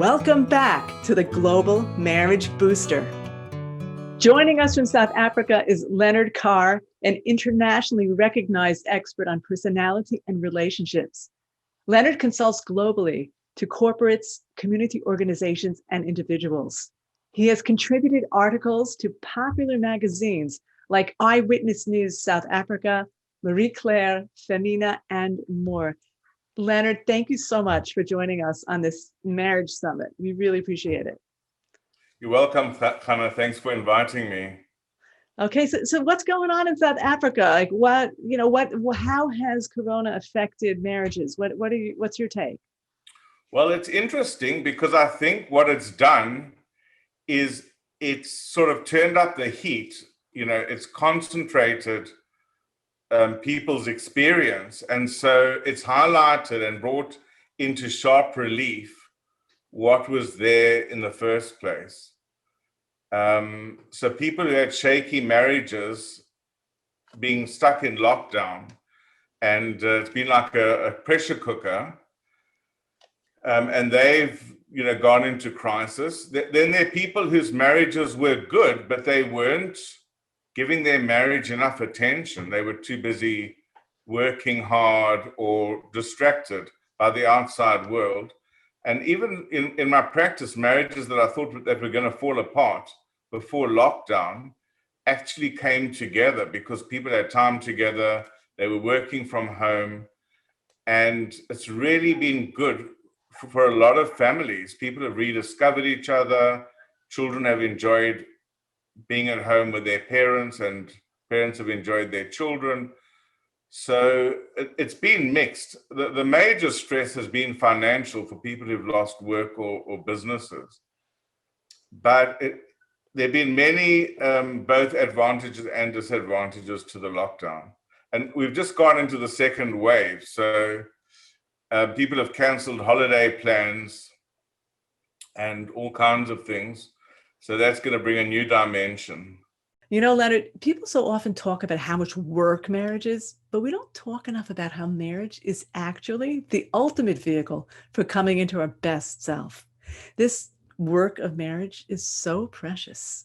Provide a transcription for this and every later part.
Welcome back to the Global Marriage Booster. Joining us from South Africa is Leonard Carr, an internationally recognized expert on personality and relationships. Leonard consults globally to corporates, community organizations, and individuals. He has contributed articles to popular magazines like Eyewitness News South Africa, Marie Claire, Femina, and more. Leonard, thank you so much for joining us on this marriage summit. We really appreciate it. You're welcome, Chana. Thanks for inviting me. Okay, so what's going on in South Africa? Like how has Corona affected marriages? What's your take? Well, it's interesting because I think what it's done is it's sort of turned up the heat. It's concentrated people's experience, and so it's highlighted and brought into sharp relief what was there in the first place. So people who had shaky marriages being stuck in lockdown, and it's been like a pressure cooker, and they've gone into crisis. Then there are people whose marriages were good, but they weren't giving their marriage enough attention. They were too busy working hard or distracted by the outside world. And even in my practice, marriages that I thought that were going to fall apart before lockdown actually came together because people had time together, they were working from home, and it's really been good for a lot of families. People have rediscovered each other, children have enjoyed being at home with their parents, and parents have enjoyed their children. So it's been mixed. The major stress has been financial for people who've lost work or businesses. But there have been many both advantages and disadvantages to the lockdown. And we've just gone into the second wave. So people have canceled holiday plans and all kinds of things. So that's going to bring a new dimension. Leonard, people so often talk about how much work marriage is, but we don't talk enough about how marriage is actually the ultimate vehicle for coming into our best self. This work of marriage is so precious.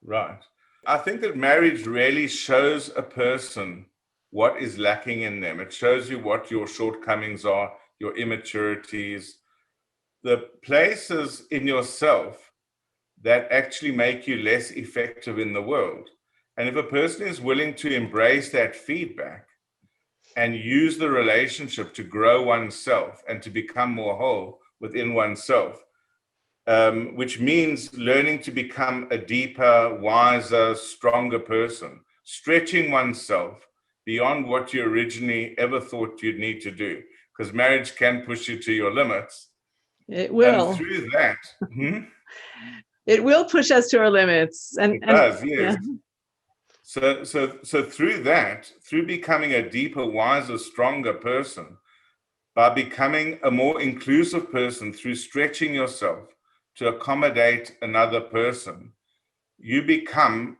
Right. I think that marriage really shows a person what is lacking in them. It shows you what your shortcomings are, your immaturities, the places in yourself that actually make you less effective in the world. And if a person is willing to embrace that feedback and use the relationship to grow oneself and to become more whole within oneself, which means learning to become a deeper, wiser, stronger person, stretching oneself beyond what you originally ever thought you'd need to do, because marriage can push you to your limits. It will. And through that, it will push us to our limits. It does, yes. Yeah. So through that, through becoming a deeper, wiser, stronger person, by becoming a more inclusive person, through stretching yourself to accommodate another person, you become,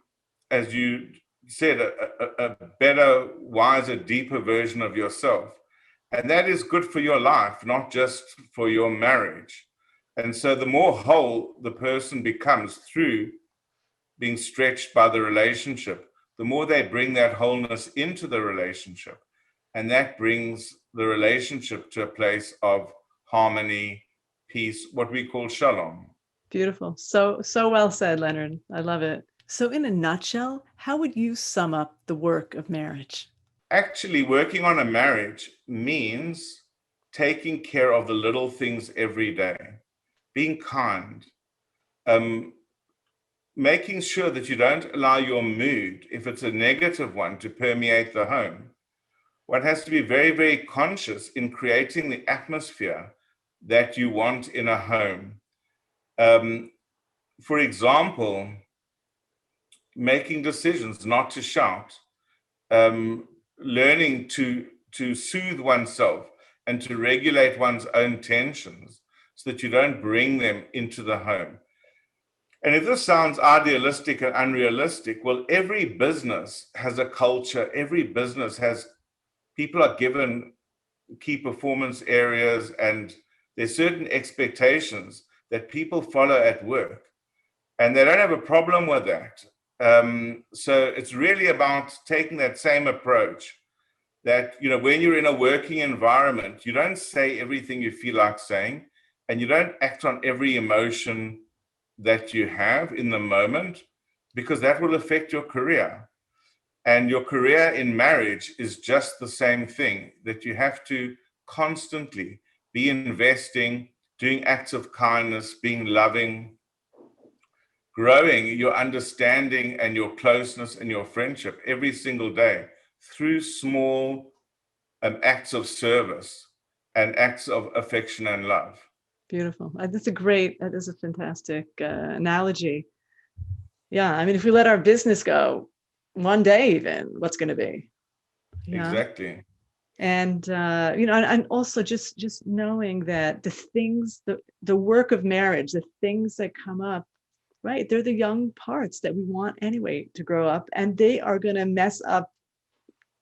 as you said, a better, wiser, deeper version of yourself. And that is good for your life, not just for your marriage. And so the more whole the person becomes through being stretched by the relationship, the more they bring that wholeness into the relationship. And that brings the relationship to a place of harmony, peace, what we call shalom. Beautiful. So well said, Leonard. I love it. So in a nutshell, how would you sum up the work of marriage? Actually, working on a marriage means taking care of the little things every day, being kind, making sure that you don't allow your mood, if it's a negative one, to permeate the home. One has to be very, very conscious in creating the atmosphere that you want in a home. For example, making decisions not to shout, learning to soothe oneself and to regulate one's own tensions so that you don't bring them into the home. And if this sounds idealistic and unrealistic, well, every business has a culture. Every business has, people are given key performance areas, and there's certain expectations that people follow at work, and they don't have a problem with that. So it's really about taking that same approach that, when you're in a working environment, you don't say everything you feel like saying, and you don't act on every emotion that you have in the moment, because that will affect your career. And your career in marriage is just the same thing, that you have to constantly be investing, doing acts of kindness, being loving, growing your understanding and your closeness and your friendship every single day through small acts of service and acts of affection and love. Beautiful. That is a fantastic analogy. Yeah. I mean, if we let our business go one day, even what's going to be? Yeah. Exactly. And, and also just knowing that the work of marriage, the things that come up, right, they're the young parts that we want anyway to grow up, and they are going to mess up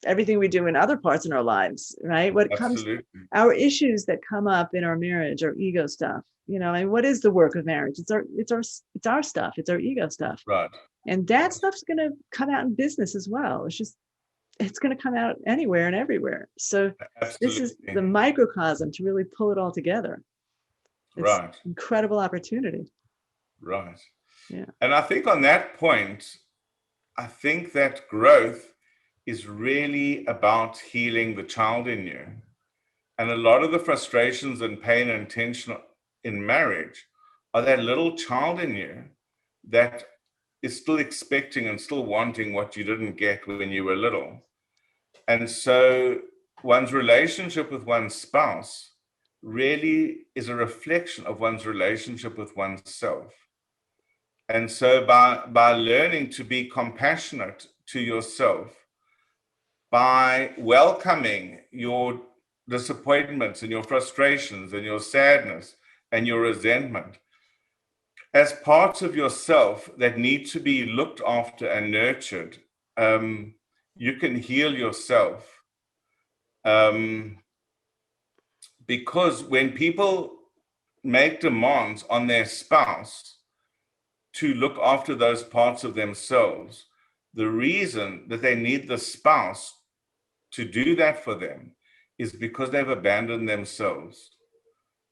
everything we do in other parts in our lives, right? Absolutely. Our issues that come up in our marriage, our ego stuff, and what is the work of marriage? It's our stuff. It's our ego stuff. Right. And that stuff's going to come out in business as well. It's going to come out anywhere and everywhere. So Absolutely. This is the microcosm to really pull it all together. It's right. Incredible opportunity. Right. Yeah. And I think on that point, I think that growth is really about healing the child in you. And a lot of the frustrations and pain and tension in marriage are that little child in you that is still expecting and still wanting what you didn't get when you were little. And so one's relationship with one's spouse really is a reflection of one's relationship with oneself. And so by learning to be compassionate to yourself, by welcoming your disappointments and your frustrations and your sadness and your resentment as parts of yourself that need to be looked after and nurtured, you can heal yourself. Because when people make demands on their spouse to look after those parts of themselves, the reason that they need the spouse to do that for them is because they've abandoned themselves.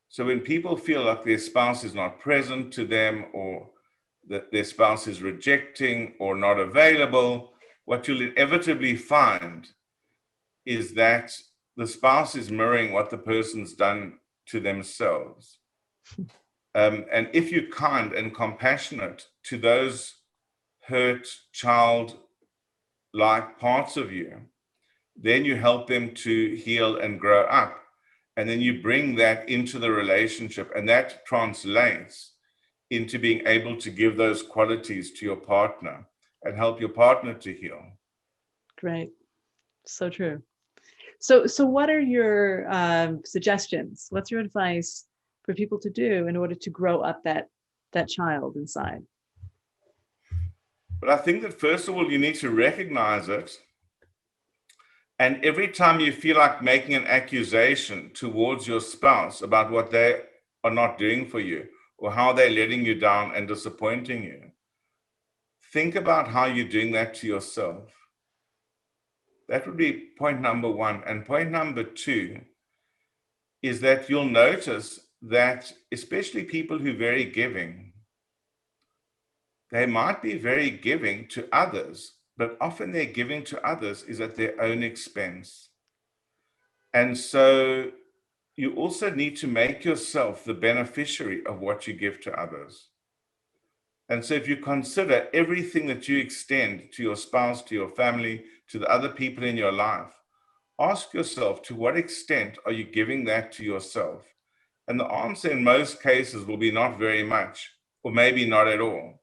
So when people feel like their spouse is not present to them, or that their spouse is rejecting or not available, what you'll inevitably find is that the spouse is mirroring what the person's done to themselves. And if you're kind and compassionate to those hurt child-like parts of you, then you help them to heal and grow up. And then you bring that into the relationship, and that translates into being able to give those qualities to your partner and help your partner to heal. Great. So true. So what are your suggestions? What's your advice for people to do in order to grow up that child inside? But I think that first of all, you need to recognize it. And every time you feel like making an accusation towards your spouse about what they are not doing for you or how they're letting you down and disappointing you, think about how you're doing that to yourself. That would be point number one. And point number two is that you'll notice that especially people who are very giving, they might be very giving to others, but often their giving to others is at their own expense. And so you also need to make yourself the beneficiary of what you give to others. And so if you consider everything that you extend to your spouse, to your family, to the other people in your life, ask yourself, to what extent are you giving that to yourself? And the answer in most cases will be not very much, or maybe not at all.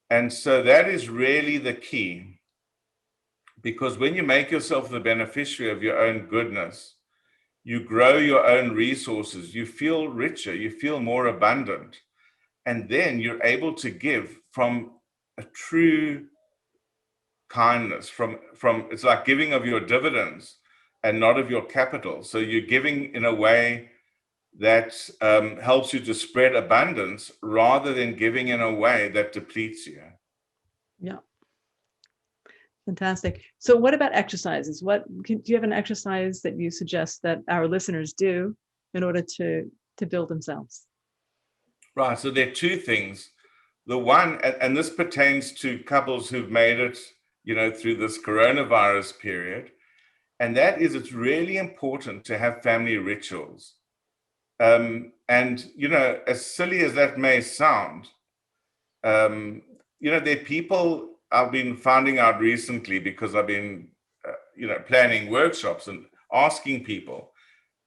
And so that is really the key, because when you make yourself the beneficiary of your own goodness, you grow your own resources, you feel richer, you feel more abundant, and then you're able to give from a true kindness, from it's like giving of your dividends and not of your capital. So you're giving in a way that helps you to spread abundance rather than giving in a way that depletes you. Yeah. Fantastic. So what about exercises? Do you have an exercise that you suggest that our listeners do in order to build themselves? Right. So there are two things. The one, and this pertains to couples who've made it, through this coronavirus period, and that is it's really important to have family rituals. And, as silly as that may sound, there are people I've been finding out recently because I've been, planning workshops and asking people.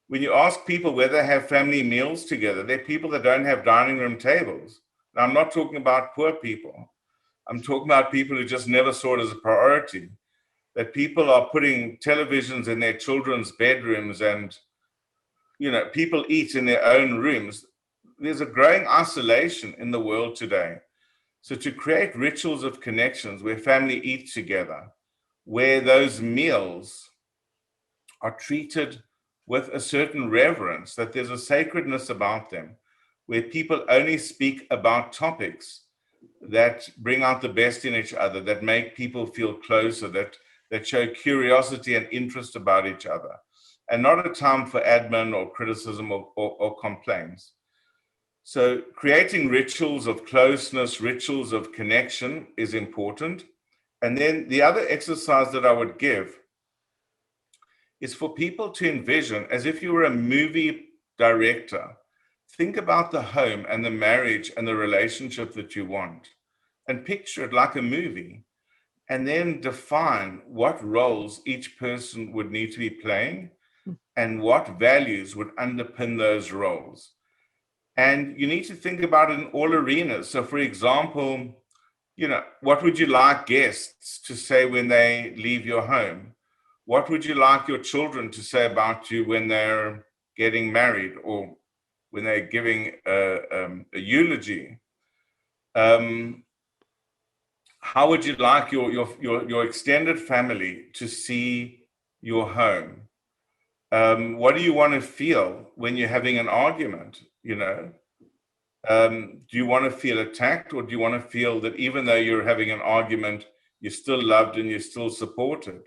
When you ask people whether they have family meals together, there are people that don't have dining room tables. Now, I'm not talking about poor people. I'm talking about people who just never saw it as a priority. That people are putting televisions in their children's bedrooms and, people eat in their own rooms. There's a growing isolation in the world today. So to create rituals of connections where family eat together, where those meals are treated with a certain reverence, that there's a sacredness about them, where people only speak about topics that bring out the best in each other, that make people feel closer, that show curiosity and interest about each other, and not a time for admin or criticism or complaints. So creating rituals of closeness, rituals of connection is important. And then the other exercise that I would give is for people to envision, as if you were a movie director, think about the home and the marriage and the relationship that you want, and picture it like a movie, and then define what roles each person would need to be playing and what values would underpin those roles. And you need to think about it in all arenas. So, for example, what would you like guests to say when they leave your home? What would you like your children to say about you when they're getting married or when they're giving a eulogy? How would you like your extended family to see your home? What do you want to feel when you're having an argument? Do you want to feel attacked, or do you want to feel that even though you're having an argument, you're still loved and you're still supported?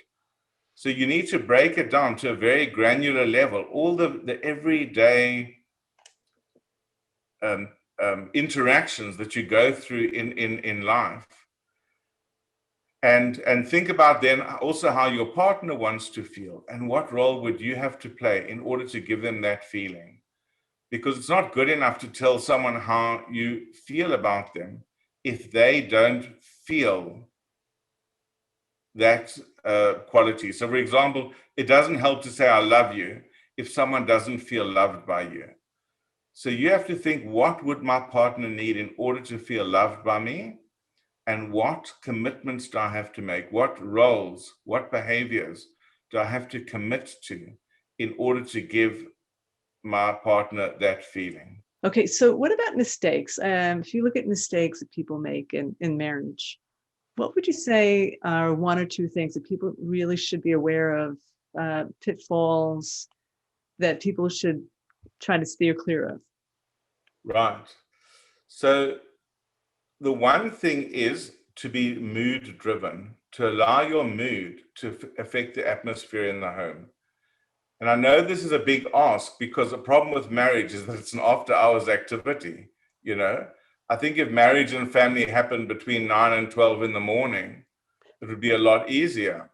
So you need to break it down to a very granular level, all the everyday interactions that you go through in life. And think about then also how your partner wants to feel and what role would you have to play in order to give them that feeling. Because it's not good enough to tell someone how you feel about them if they don't feel that quality. So, for example, it doesn't help to say, I love you, if someone doesn't feel loved by you. So you have to think, what would my partner need in order to feel loved by me? And what commitments do I have to make? What roles, what behaviors do I have to commit to in order to give my partner that feeling? Okay, so what about mistakes? If you look at mistakes that people make in marriage, what would you say are one or two things that people really should be aware of, pitfalls that people should try to steer clear of? Right. So the one thing is to be mood driven, to allow your mood to affect the atmosphere in the home. And I know this is a big ask because the problem with marriage is that it's an after hours activity. I think if marriage and family happened between 9 and 12 in the morning, it would be a lot easier.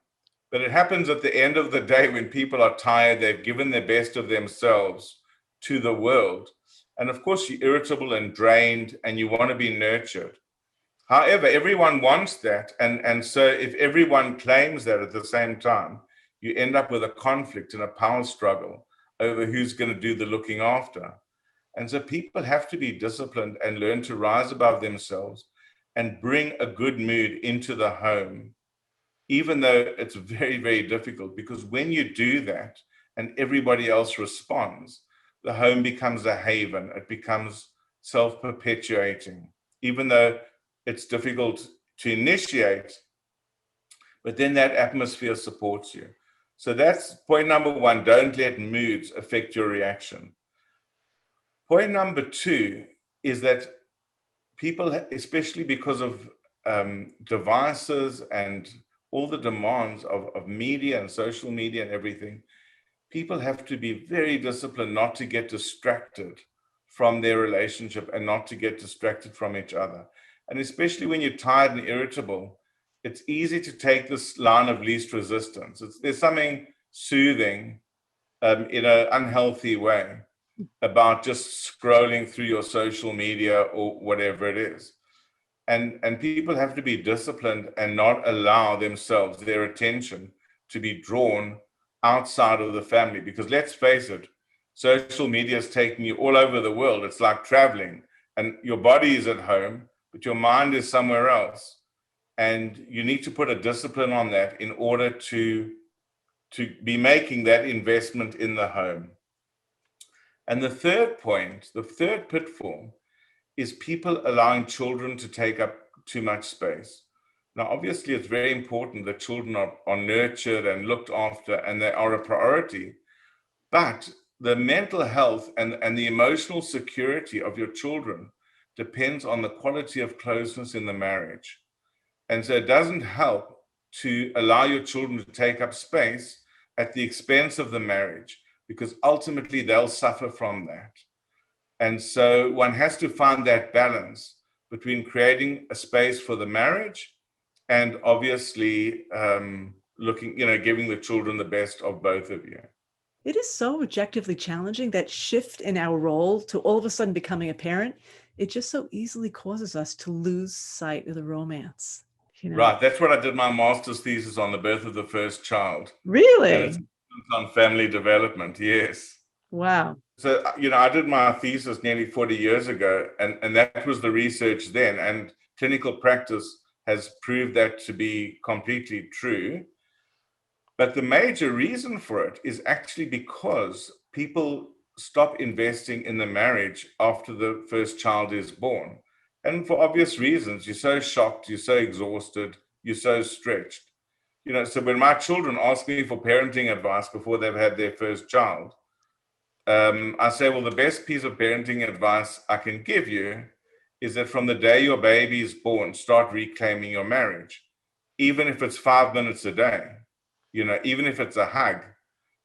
But it happens at the end of the day when people are tired, they've given their best of themselves to the world. And of course, you're irritable and drained and you want to be nurtured. However, everyone wants that. And so if everyone claims that at the same time, you end up with a conflict and a power struggle over who's going to do the looking after. And so people have to be disciplined and learn to rise above themselves and bring a good mood into the home, even though it's very, very difficult, because when you do that and everybody else responds, the home becomes a haven. It becomes self-perpetuating, even though it's difficult to initiate, but then that atmosphere supports you. So that's point number one. Don't let moods affect your reaction. Point number two is that people, especially because of devices and all the demands of media and social media and everything, people have to be very disciplined not to get distracted from their relationship and not to get distracted from each other. And especially when you're tired and irritable, it's easy to take this line of least resistance. There's something soothing in an unhealthy way about just scrolling through your social media or whatever it is. And people have to be disciplined and not allow themselves, their attention, to be drawn outside of the family. Because let's face it, social media is taking you all over the world. It's like traveling, and your body is at home, but your mind is somewhere else. And you need to put a discipline on that in order to be making that investment in the home. And the third point, the third pitfall, is people allowing children to take up too much space. Now, obviously, it's very important that children are nurtured and looked after, and they are a priority. But the mental health and the emotional security of your children depends on the quality of closeness in the marriage. And so it doesn't help to allow your children to take up space at the expense of the marriage, because ultimately they'll suffer from that. And so one has to find that balance between creating a space for the marriage and obviously giving the children the best of both of you. It is so objectively challenging, that shift in our role to all of a sudden becoming a parent. It just so easily causes us to lose sight of the romance. Right. That's what I did my master's thesis on, the birth of the first child. Really? And it's on family development. Yes. Wow. So, I did my thesis nearly 40 years ago, and that was the research then. And clinical practice has proved that to be completely true. But the major reason for it is actually because people stop investing in the marriage after the first child is born. And for obvious reasons, you're so shocked, you're so exhausted, you're so stretched. So when my children ask me for parenting advice before they've had their first child, I say, well, the best piece of parenting advice I can give you is that from the day your baby is born, start reclaiming your marriage, even if it's 5 minutes a day, even if it's a hug.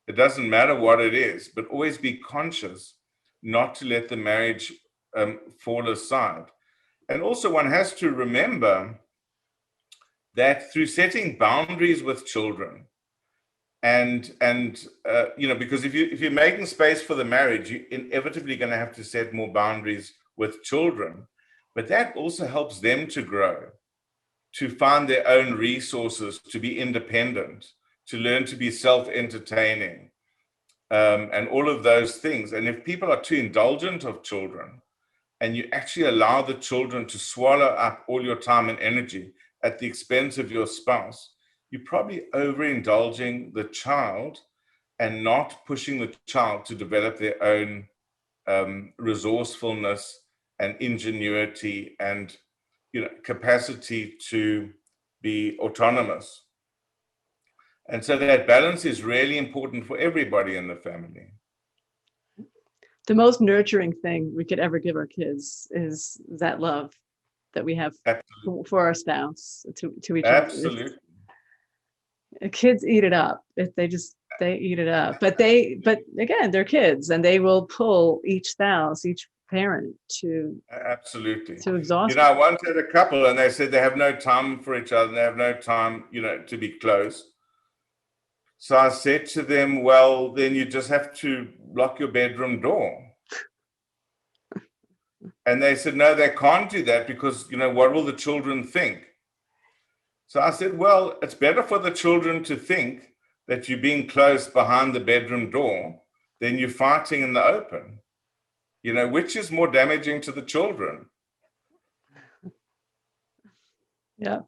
It doesn't matter what it is, but always be conscious not to let the marriage fall aside. And also one has to remember that through setting boundaries with children, and because if you're making space for the marriage, you're inevitably going to have to set more boundaries with children. But that also helps them to grow, to find their own resources, to be independent, to learn to be self-entertaining, and all of those things. And if people are too indulgent of children, and you actually allow the children to swallow up all your time and energy at the expense of your spouse, you're probably overindulging the child and not pushing the child to develop their own resourcefulness and ingenuity and capacity to be autonomous. And so that balance is really important for everybody in the family. The most nurturing thing we could ever give our kids is that love that we have for our spouse, to each other. Absolutely. Kids eat it up. They eat it up. But again, they're kids, and they will pull each parent to absolutely to exhaust. I once had a couple, and they said they have no time for each other. They have no time, to be close. So I said to them, well, then you just have to lock your bedroom door. And they said, no, they can't do that because, what will the children think? So I said, well, it's better for the children to think that you're being close behind the bedroom door than you're fighting in the open, which is more damaging to the children. Yeah.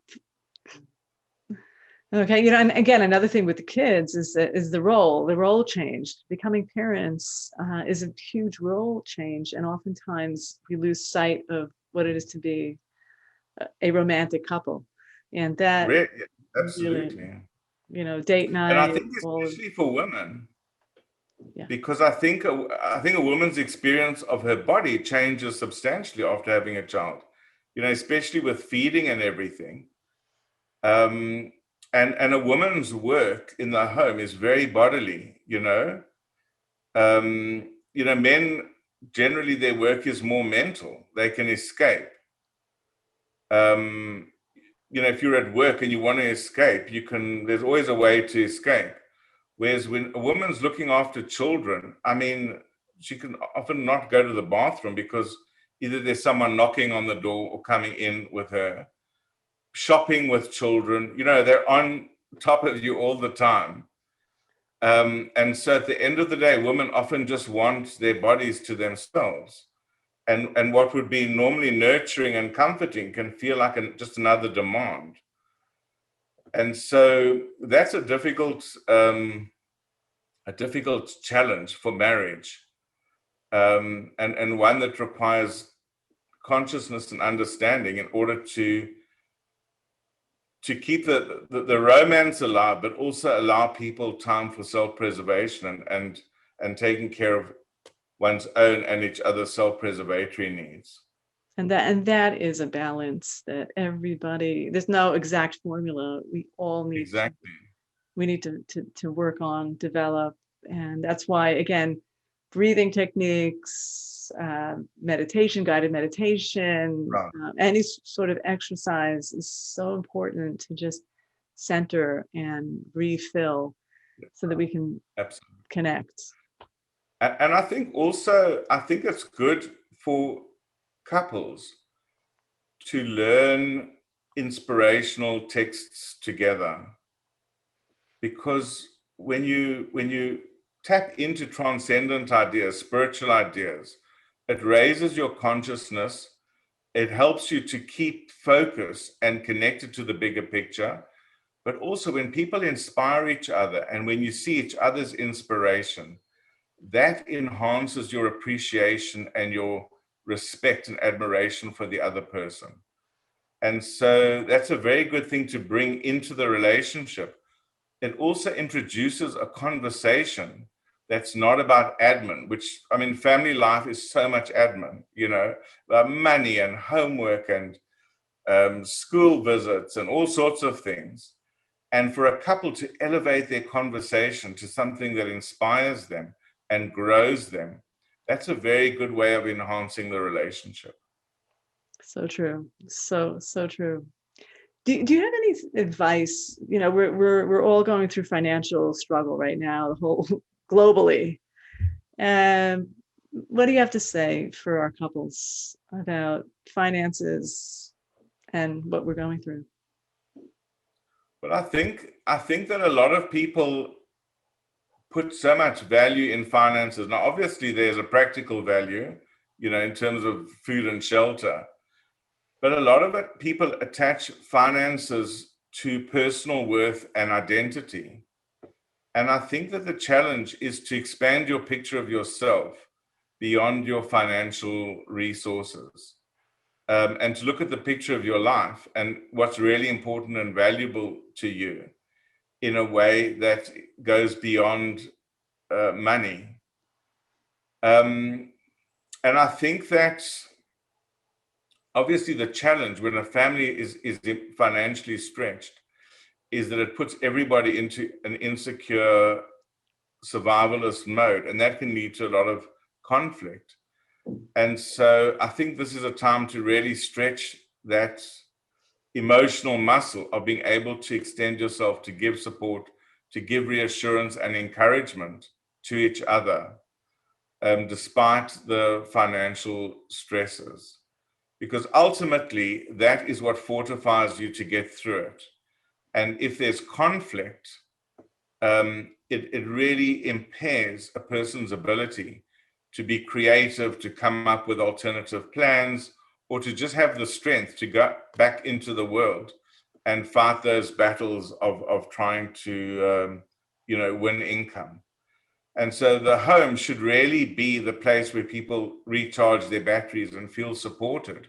Okay. And again, another thing with the kids is the role change. Becoming parents is a huge role change. And oftentimes we lose sight of what it is to be a romantic couple. And that absolutely, date night. And I think especially for women, Yeah. Because I think a woman's experience of her body changes substantially after having a child, especially with feeding and everything. And a woman's work in the home is very bodily. Men generally their work is more mental. They can escape. If you're at work and you want to escape, there's always a way to escape. Whereas when a woman's looking after children, she can often not go to the bathroom because either there's someone knocking on the door or coming in with her. Shopping with children, they're on top of you all the time. And so at the end of the day, women often just want their bodies to themselves. And what would be normally nurturing and comforting can feel like just another demand. And so that's a difficult challenge for marriage, and one that requires consciousness and understanding in order to keep the romance alive, but also allow people time for self-preservation and taking care of one's own and each other's self-preservatory needs. And that is a balance that there's no exact formula. We all need Exactly. We need to work on, develop. And that's why, again, breathing techniques, guided meditation, Right. any sort of exercise is so important to just center and refill so that we can Absolutely connect. And I think it's good for couples to learn inspirational texts together, because when you tap into transcendent ideas, spiritual ideas, it raises your consciousness. It helps you to keep focus and connected to the bigger picture. But also when people inspire each other and when you see each other's inspiration, that enhances your appreciation and your respect and admiration for the other person. And so that's a very good thing to bring into the relationship. It also introduces a conversation that's not about admin, which, family life is so much admin, about money and homework and school visits and all sorts of things. And for a couple to elevate their conversation to something that inspires them and grows them, that's a very good way of enhancing the relationship. So true. So true. Do you have any advice? We're all going through financial struggle right now, the whole globally. And what do you have to say for our couples about finances and what we're going through? But I think that a lot of people put so much value in finances. Now, obviously, there's a practical value, in terms of food and shelter. But a lot of it, people attach finances to personal worth and identity. And I think that the challenge is to expand your picture of yourself beyond your financial resources, and to look at the picture of your life and what's really important and valuable to you in a way that goes beyond money. And I think that obviously the challenge when a family is financially stretched is that it puts everybody into an insecure survivalist mode, and that can lead to a lot of conflict. And so I think this is a time to really stretch that emotional muscle of being able to extend yourself, to give support, to give reassurance and encouragement to each other, despite the financial stresses. Because ultimately, that is what fortifies you to get through it. And if there's conflict, it really impairs a person's ability to be creative, to come up with alternative plans, or to just have the strength to go back into the world and fight those battles of trying to win income. And so the home should really be the place where people recharge their batteries and feel supported,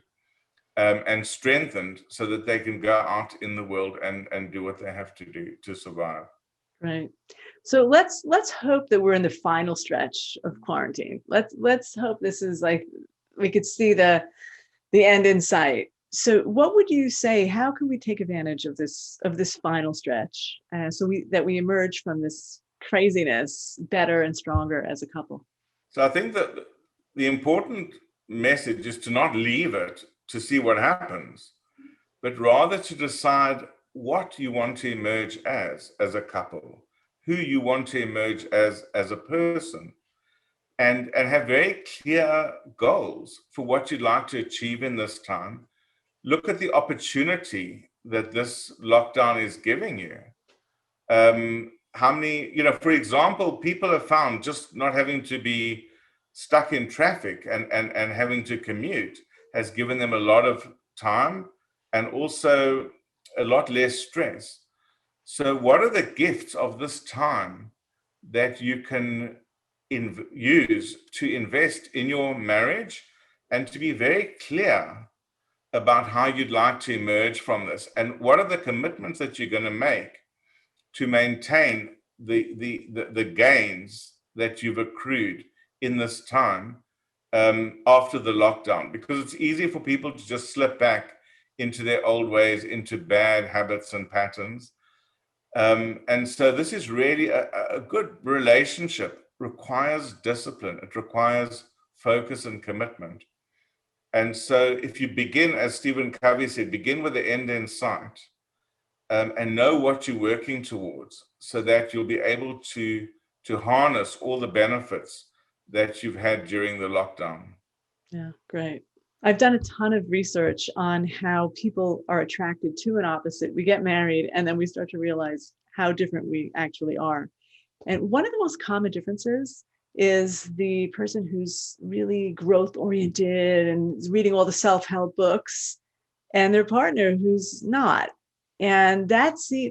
and strengthened so that they can go out in the world and do what they have to do to survive. Right. So let's hope that we're in the final stretch of quarantine. Let's hope this is like we could see the end in sight. So what would you say? How can we take advantage of this final stretch, so we emerge from this craziness better and stronger as a couple? So I think that the important message is to not leave it to see what happens, but rather to decide what you want to emerge as a couple, who you want to emerge as a person, and have very clear goals for what you'd like to achieve in this time. Look at the opportunity that this lockdown is giving you. How many, for example, people have found just not having to be stuck in traffic and having to commute has given them a lot of time and also a lot less stress. So what are the gifts of this time that you can use to invest in your marriage and to be very clear about how you'd like to emerge from this? And what are the commitments that you're going to make to maintain the gains that you've accrued in this time after the lockdown? Because it's easy for people to just slip back into their old ways, into bad habits and patterns. And so this is really a good relationship requires discipline. It requires focus and commitment. And so if you begin, as Stephen Covey said, begin with the end in sight, and know what you're working towards so that you'll be able to harness all the benefits that you've had during the lockdown. Yeah, great. I've done a ton of research on how people are attracted to an opposite. We get married and then we start to realize how different we actually are. And one of the most common differences is the person who's really growth oriented and is reading all the self-help books, and their partner who's not. And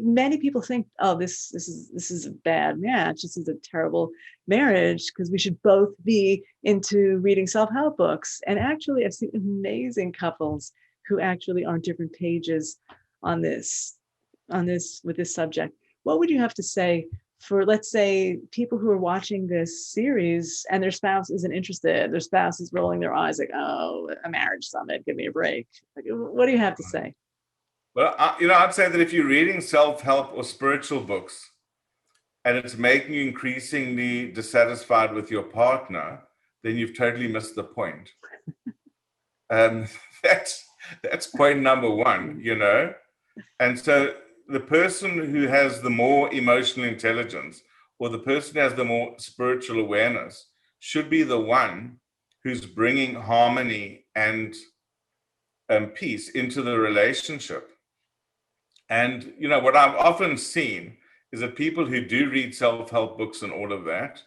many people think, oh, this is a bad match. This is a terrible marriage because we should both be into reading self-help books. And actually, I've seen amazing couples who actually are on different pages on this with this subject. What would you have to say for, let's say, people who are watching this series and their spouse isn't interested? Their spouse is rolling their eyes like, oh, a marriage summit, give me a break. Like, what do you have to say? Well, I'd say that if you're reading self-help or spiritual books and it's making you increasingly dissatisfied with your partner, then you've totally missed the point. That's point number one, And so the person who has the more emotional intelligence or the person who has the more spiritual awareness should be the one who's bringing harmony and peace into the relationship. And, what I've often seen is that people who do read self-help books and all of that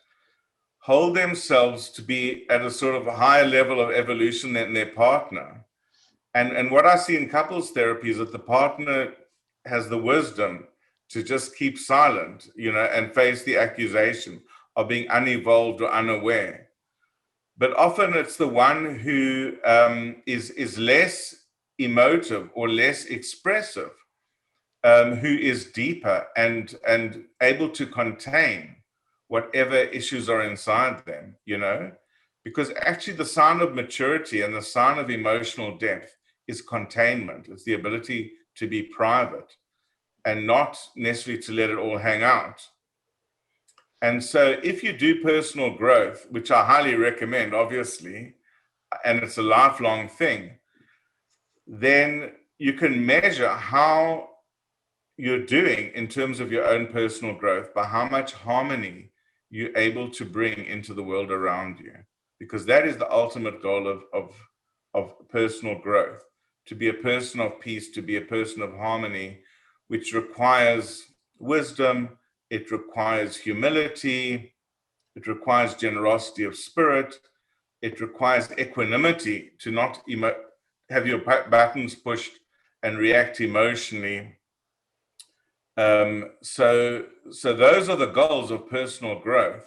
hold themselves to be at a sort of a higher level of evolution than their partner. And what I see in couples therapy is that the partner has the wisdom to just keep silent, and face the accusation of being unevolved or unaware. But often it's the one who is less emotive or less expressive, who is deeper and able to contain whatever issues are inside them, because actually the sign of maturity and the sign of emotional depth is containment. It's the ability to be private and not necessarily to let it all hang out. And so if you do personal growth, which I highly recommend, obviously, and it's a lifelong thing, then you can measure how you're doing in terms of your own personal growth by how much harmony you're able to bring into the world around you, because that is the ultimate goal of personal growth, to be a person of peace, to be a person of harmony, which requires wisdom, it requires humility, it requires generosity of spirit, it requires equanimity to not have your buttons pushed and react emotionally. So those are the goals of personal growth.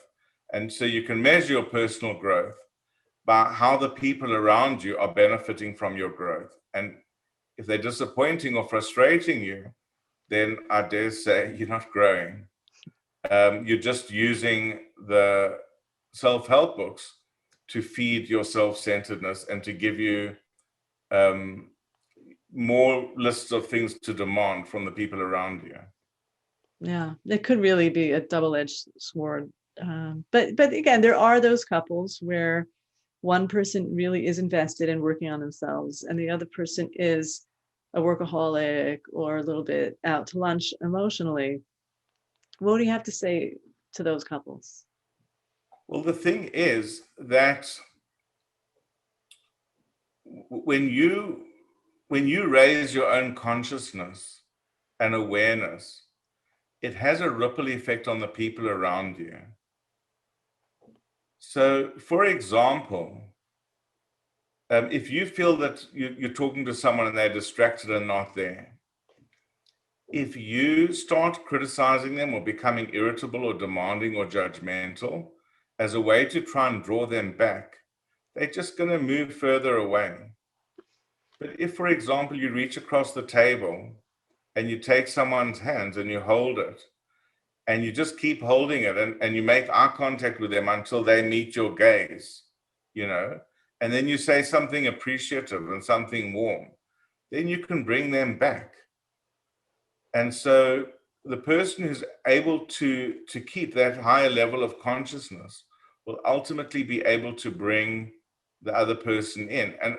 And so you can measure your personal growth by how the people around you are benefiting from your growth. And if they're disappointing or frustrating you, then I dare say you're not growing. You're just using the self-help books to feed your self-centeredness and to give you more lists of things to demand from the people around you. Yeah, it could really be a double-edged sword. But again, there are those couples where one person really is invested in working on themselves, and the other person is a workaholic or a little bit out to lunch emotionally. What do you have to say to those couples? Well, the thing is that when you raise your own consciousness and awareness, it has a ripple effect on the people around you. So, for example, if you feel that you're talking to someone and they're distracted and not there, if you start criticizing them or becoming irritable or demanding or judgmental as a way to try and draw them back, they're just going to move further away. But if, for example, you reach across the table and you take someone's hands and you hold it, and you just keep holding it, and you make eye contact with them until they meet your gaze, and then you say something appreciative and something warm, then you can bring them back. And so the person who's able to keep that higher level of consciousness will ultimately be able to bring the other person in. And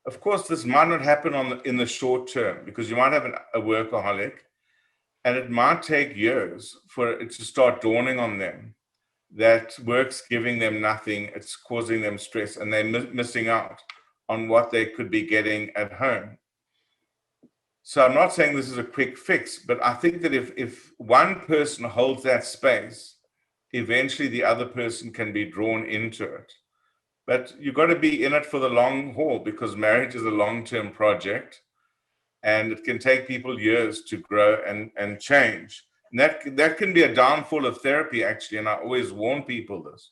of course, this might not happen in the short term, because you might have a workaholic, and it might take years for it to start dawning on them that work's giving them nothing, it's causing them stress, and they're missing out on what they could be getting at home. So I'm not saying this is a quick fix, but I think that if one person holds that space, eventually the other person can be drawn into it. But you've got to be in it for the long haul, because marriage is a long-term project, and it can take people years to grow and change. And that can be a downfall of therapy, actually. And I always warn people this,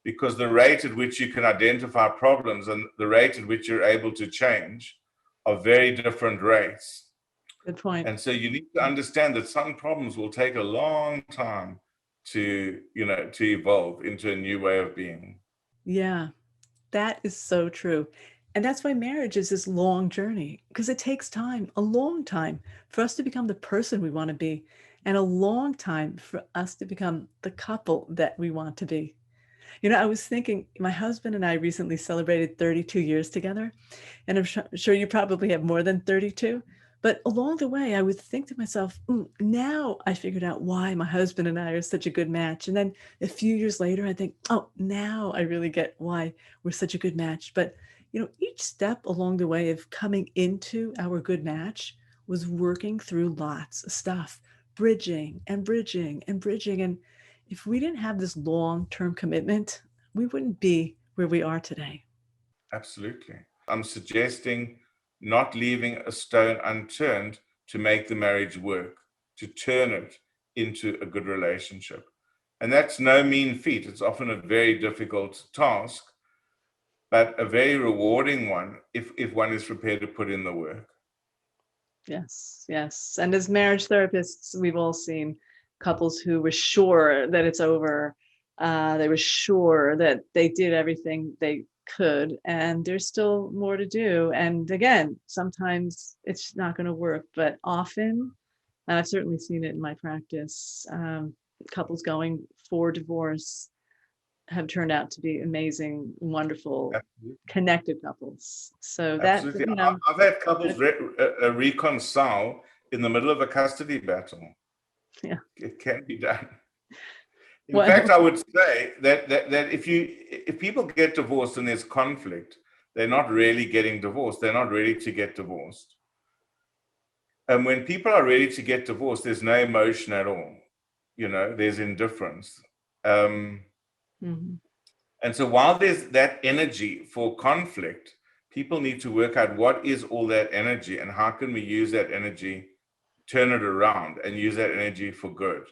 because the rate at which you can identify problems and the rate at which you're able to change are very different rates. Good point. And so you need to understand that some problems will take a long time to evolve into a new way of being. Yeah, that is so true. And that's why marriage is this long journey, because it takes time, a long time, for us to become the person we want to be, and a long time for us to become the couple that we want to be. I was thinking, my husband and I recently celebrated 32 years together, and I'm sure you probably have more than 32. But along the way, I would think to myself, now I figured out why my husband and I are such a good match. And then a few years later, I think, oh, now I really get why we're such a good match. But, each step along the way of coming into our good match was working through lots of stuff, bridging and bridging and bridging. And if we didn't have this long-term commitment, we wouldn't be where we are today. Absolutely. I'm suggesting not leaving a stone unturned to make the marriage work, to turn it into a good relationship. And that's no mean feat. It's often a very difficult task, but a very rewarding one if one is prepared to put in the work. Yes, yes. And as marriage therapists, we've all seen couples who were sure that it's over. They were sure that they did everything they could, and there's still more to do. And again, sometimes it's not going to work, but often, and I've certainly seen it in my practice, couples going for divorce have turned out to be amazing, wonderful, Absolutely. connected couples. So Absolutely. I've had couples reconcile in the middle of a custody battle. Yeah. It can be done. In fact, I would say that if people get divorced and there's conflict, they're not really getting divorced. They're not ready to get divorced. And when people are ready to get divorced, there's no emotion at all. There's indifference. And so while there's that energy for conflict, people need to work out what is all that energy and how can we use that energy, turn it around and use that energy for good,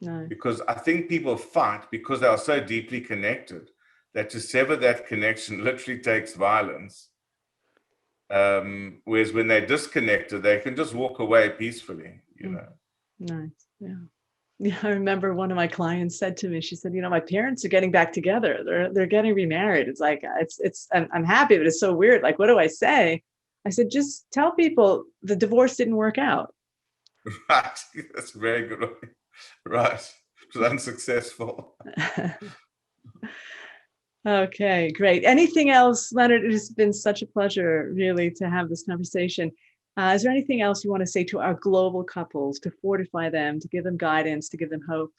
No. Because I think people fight because they are so deeply connected that to sever that connection literally takes violence. Whereas when they're disconnected, they can just walk away peacefully, Nice. Yeah. Yeah, I remember one of my clients said to me, she said, my parents are getting back together. They're getting remarried. It's like, I'm happy, but it's so weird. Like, what do I say? I said, just tell people the divorce didn't work out. Right. That's very good. Right. It was unsuccessful. Okay, great. Anything else, Leonard? It has been such a pleasure, really, to have this conversation. Is there anything else you want to say to our global couples to fortify them, to give them guidance, to give them hope?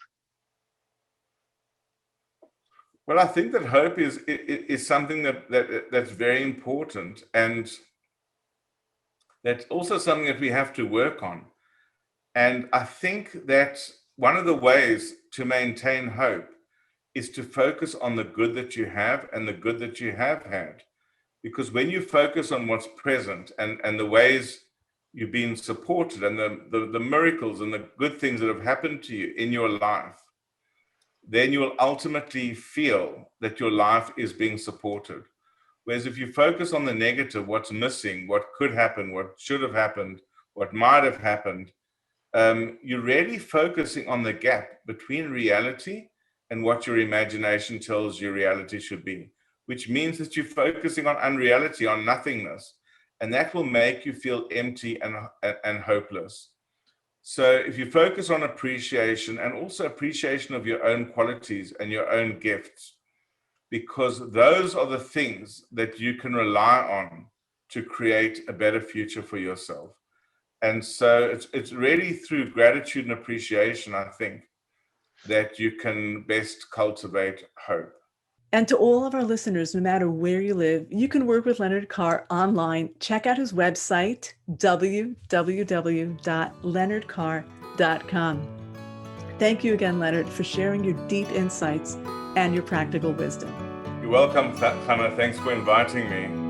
Well, I think that hope is something that's very important, and that's also something that we have to work on. And I think that one of the ways to maintain hope is to focus on the good that you have and the good that you have had. Because when you focus on what's present and the ways you've been supported and the miracles and the good things that have happened to you in your life, then you will ultimately feel that your life is being supported. Whereas if you focus on the negative, what's missing, what could happen, what should have happened, what might have happened, you're really focusing on the gap between reality and what your imagination tells you reality should be, which means that you're focusing on unreality, on nothingness, and that will make you feel empty and hopeless. So if you focus on appreciation and also appreciation of your own qualities and your own gifts, because those are the things that you can rely on to create a better future for yourself. And so it's really through gratitude and appreciation, I think, that you can best cultivate hope. And to all of our listeners, no matter where you live, you can work with Leonard Carr online. Check out his website, www.leonardcarr.com. Thank you again, Leonard, for sharing your deep insights and your practical wisdom. You're welcome, Chana. Thanks for inviting me.